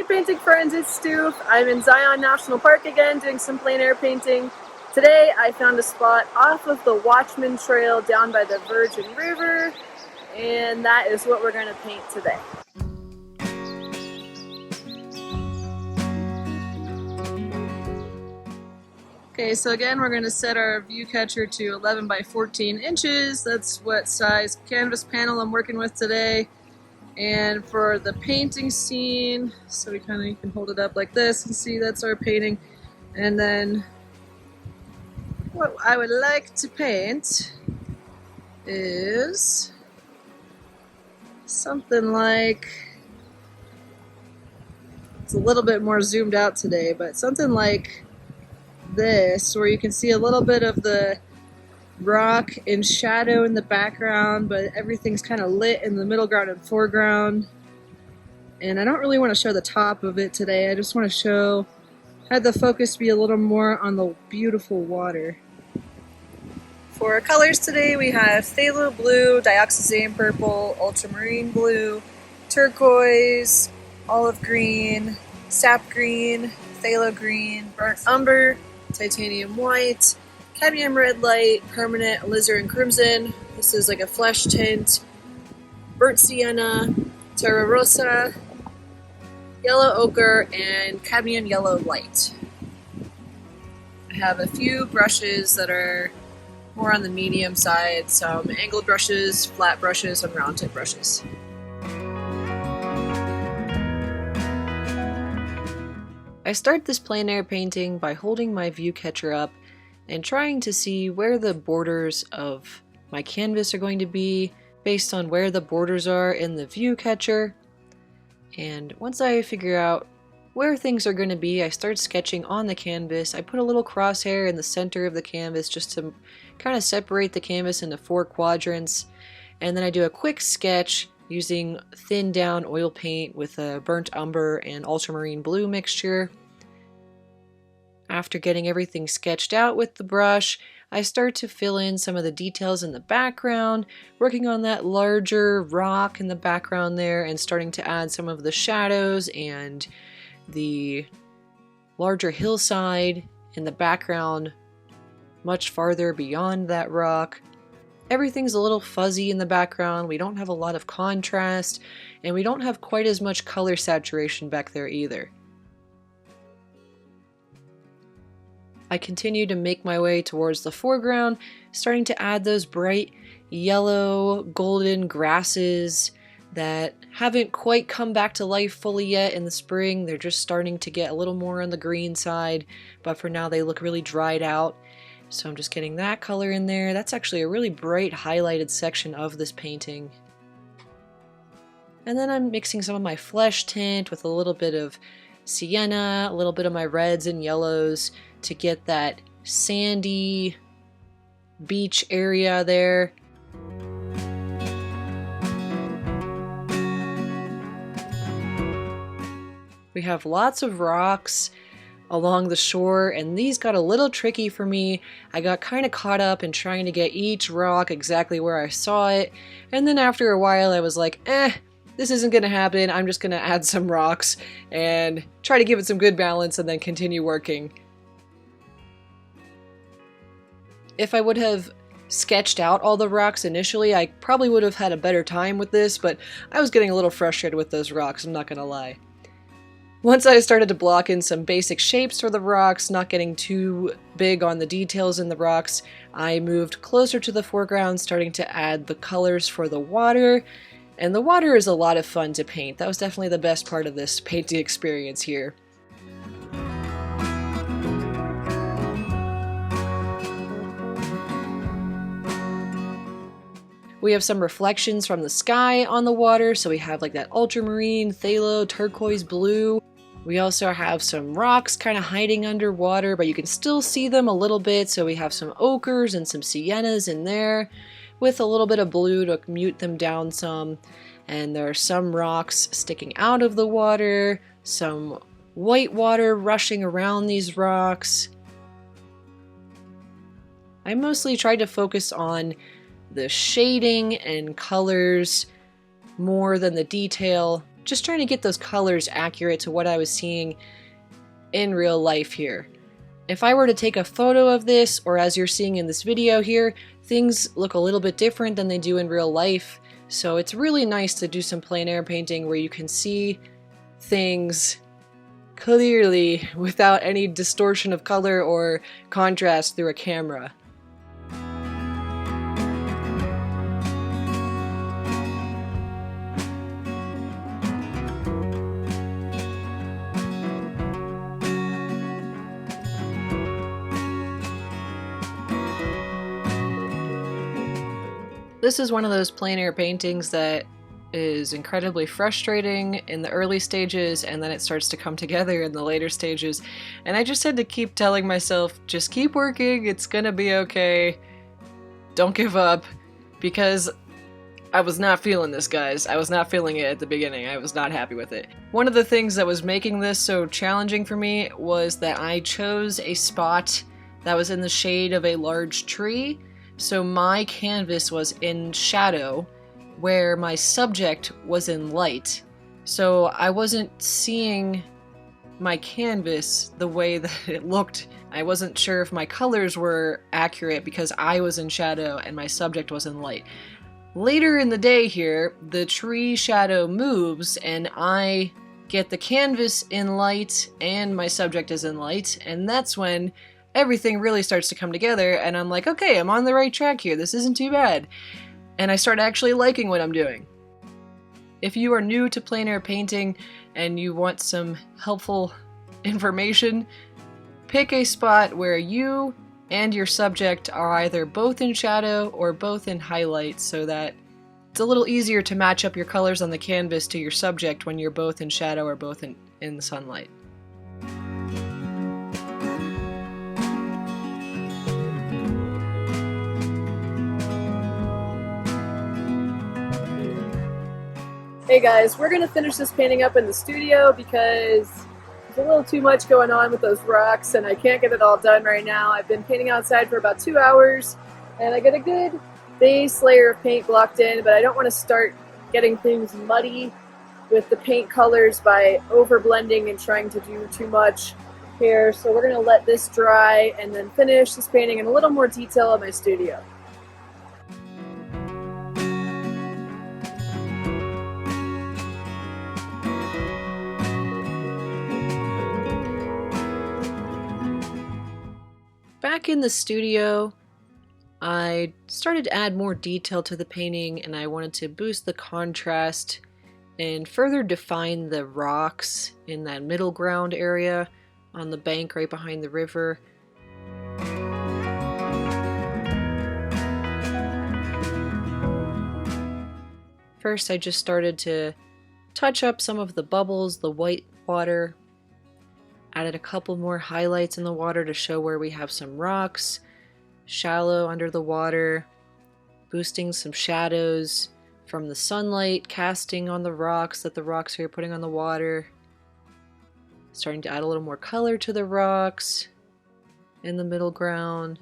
painting friends, it's Stoof. I'm in Zion National Park again doing some plein air painting. Today I found a spot off of the Watchman Trail down by the Virgin River, and that is what we're going to paint today. Okay, so again we're going to set our view catcher to 11 by 14 inches. That's what size canvas panel I'm working with today. And for the painting scene, so you can hold it up like this and see that's our painting. And then what I would like to paint is something like, it's a little bit more zoomed out today, but something like this, where you can see a little bit of the rock in shadow in the background, but everything's kind of lit in the middle ground and foreground. And I don't really want to show the top of it today. I just want to have the focus be a little more on the beautiful water. For our colors today, we have phthalo blue, dioxazine purple, ultramarine blue, turquoise, olive green, sap green, phthalo green, burnt umber, titanium white, cadmium red light, permanent, alizarin crimson. This is like a flesh tint, burnt sienna, terra rosa, yellow ochre, and cadmium yellow light. I have a few brushes that are more on the medium side, some angled brushes, flat brushes, and round tip brushes. I start this plein air painting by holding my view catcher up and trying to see where the borders of my canvas are going to be based on where the borders are in the view catcher. And once I figure out where things are going to be, I start sketching on the canvas. I put a little crosshair in the center of the canvas just to kind of separate the canvas into 4 quadrants. And then I do a quick sketch using thinned down oil paint with a burnt umber and ultramarine blue mixture. After getting everything sketched out with the brush, I start to fill in some of the details in the background, working on that larger rock in the background there and starting to add some of the shadows and the larger hillside in the background much farther beyond that rock. Everything's a little fuzzy in the background, we don't have a lot of contrast, and we don't have quite as much color saturation back there either. I continue to make my way towards the foreground, starting to add those bright yellow, golden grasses that haven't quite come back to life fully yet in the spring. They're just starting to get a little more on the green side, but for now they look really dried out. So I'm just getting that color in there. That's actually a really bright highlighted section of this painting. And then I'm mixing some of my flesh tint with a little bit of sienna, a little bit of my reds and yellows to get that sandy beach area there. We have lots of rocks along the shore, and these got a little tricky for me. I got kind of caught up in trying to get each rock exactly where I saw it, and then after a while I was like, this isn't gonna happen. I'm just gonna add some rocks and try to give it some good balance and then continue working. If I would have sketched out all the rocks initially, I probably would have had a better time with this, but I was getting a little frustrated with those rocks, I'm not gonna lie. Once I started to block in some basic shapes for the rocks, not getting too big on the details in the rocks, I moved closer to the foreground, starting to add the colors for the water. And the water is a lot of fun to paint. That was definitely the best part of this painting experience here. We have some reflections from the sky on the water, so we have like that ultramarine, phthalo, turquoise blue. We also have some rocks kind of hiding underwater, but you can still see them a little bit, so we have some ochres and some siennas in there with a little bit of blue to mute them down some. And there are some rocks sticking out of the water, some white water rushing around these rocks. I mostly tried to focus on the shading and colors more than the detail, just trying to get those colors accurate to what I was seeing in real life here. If I were to take a photo of this, or as you're seeing in this video here, things look a little bit different than they do in real life. So it's really nice to do some plein air painting where you can see things clearly without any distortion of color or contrast through a camera. This is one of those plein air paintings that is incredibly frustrating in the early stages, and then it starts to come together in the later stages. And I just had to keep telling myself, just keep working, it's gonna be okay, don't give up, because I was not feeling this, guys. I was not feeling it at the beginning. I was not happy with it. One of the things that was making this so challenging for me was that I chose a spot that was in the shade of a large tree. So my canvas was in shadow where my subject was in light. So I wasn't seeing my canvas the way that it looked. I wasn't sure if my colors were accurate because I was in shadow and my subject was in light. Later in the day here, the tree shadow moves and I get the canvas in light and my subject is in light, and that's when everything really starts to come together and I'm like, okay, I'm on the right track here, this isn't too bad. And I start actually liking what I'm doing. If you are new to plein air painting and you want some helpful information, pick a spot where you and your subject are either both in shadow or both in highlight, so that it's a little easier to match up your colors on the canvas to your subject when you're both in shadow or both in the sunlight. Hey guys, we're gonna finish this painting up in the studio because there's a little too much going on with those rocks and I can't get it all done right now. I've been painting outside for about 2 hours and I get a good base layer of paint blocked in, but I don't want to start getting things muddy with the paint colors by over blending and trying to do too much here. So we're gonna let this dry and then finish this painting in a little more detail in my studio. Back in the studio, I started to add more detail to the painting and I wanted to boost the contrast and further define the rocks in that middle ground area on the bank right behind the river. First, I just started to touch up some of the bubbles, the white water. Added a couple more highlights in the water to show where we have some rocks, shallow under the water, boosting some shadows from the sunlight casting on the rocks that the rocks are putting on the water. Starting to add a little more color to the rocks in the middle ground.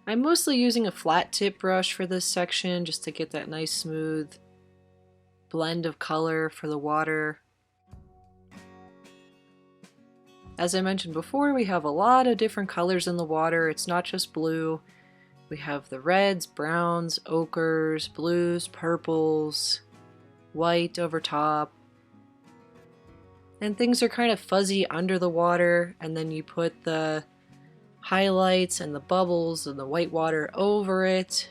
I'm mostly using a flat tip brush for this section just to get that nice smooth blend of color for the water. As I mentioned before, we have a lot of different colors in the water. It's not just blue. We have the reds, browns, ochres, blues, purples, white over top. And things are kind of fuzzy under the water, and then you put the highlights and the bubbles and the white water over it.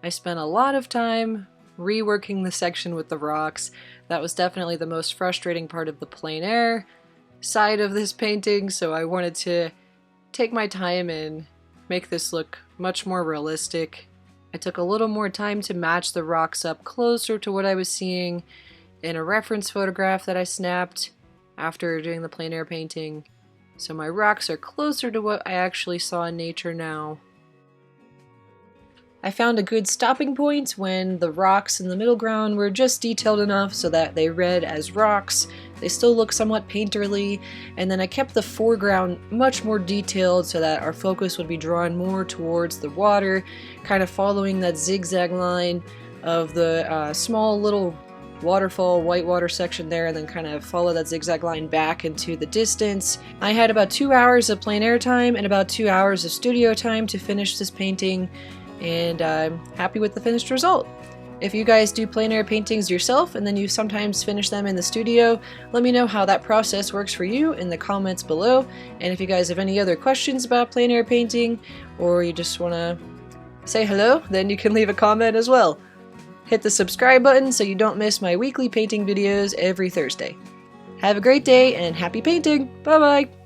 I spent a lot of time reworking the section with the rocks. That was definitely the most frustrating part of the plein air side of this painting, so I wanted to take my time and make this look much more realistic. I took a little more time to match the rocks up closer to what I was seeing in a reference photograph that I snapped after doing the plein air painting. So my rocks are closer to what I actually saw in nature now. I found a good stopping point when the rocks in the middle ground were just detailed enough so that they read as rocks. They still look somewhat painterly, and then I kept the foreground much more detailed so that our focus would be drawn more towards the water, kind of following that zigzag line of the small little waterfall whitewater section there, and then kind of follow that zigzag line back into the distance. I had about 2 hours of plein air time and about 2 hours of studio time to finish this painting, and I'm happy with the finished result. If you guys do plein air paintings yourself and then you sometimes finish them in the studio, let me know how that process works for you in the comments below. And if you guys have any other questions about plein air painting, or you just want to say hello, then you can leave a comment as well. Hit the subscribe button so you don't miss my weekly painting videos every Thursday. Have a great day and happy painting! Bye bye!